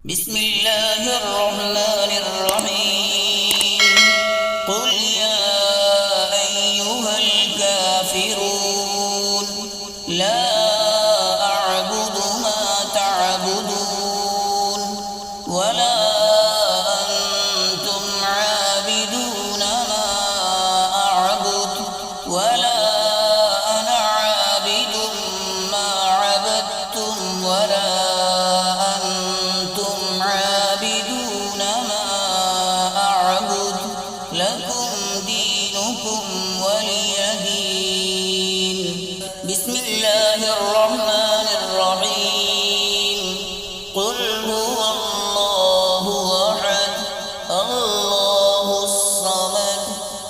بسم الله الرحمن الرحيم. قل يا أيها الكافرون لا أعبد ما تعبدون ولا أنتم عابدون ما أعبد ولا أنا عابد ما عبدتم ولا لكم دينكم ولي دين. بسم الله الرحمن الرحيم. قل هو الله أحد الله الصمد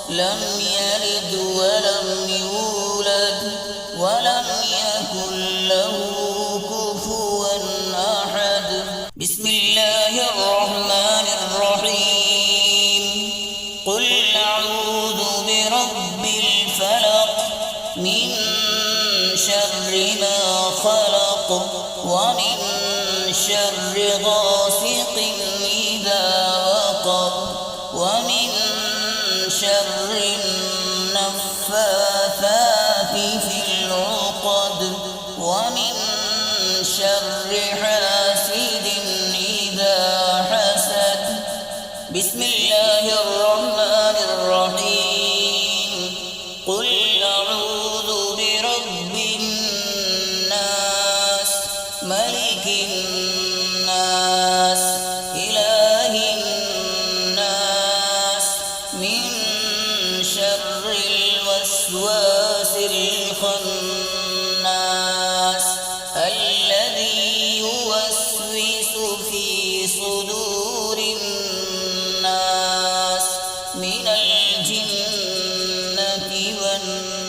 لم يلد ولم يولد ولم يكن له كفوا أحد. بسم الله الرحمن الرحيم. قل أعوذ برب الفلق من شر ما خلق ومن شر غاسق إذا وقب ومن شر النفاثات في العقد ومن شر حاسد إذا حسد. بسم الله الرحمن الرحيم. قل أعوذ برب الناس ملك الناس إله الناس من شر الوسواس الخناس الذي يوسوس في صدور الناس من الجنة والناس.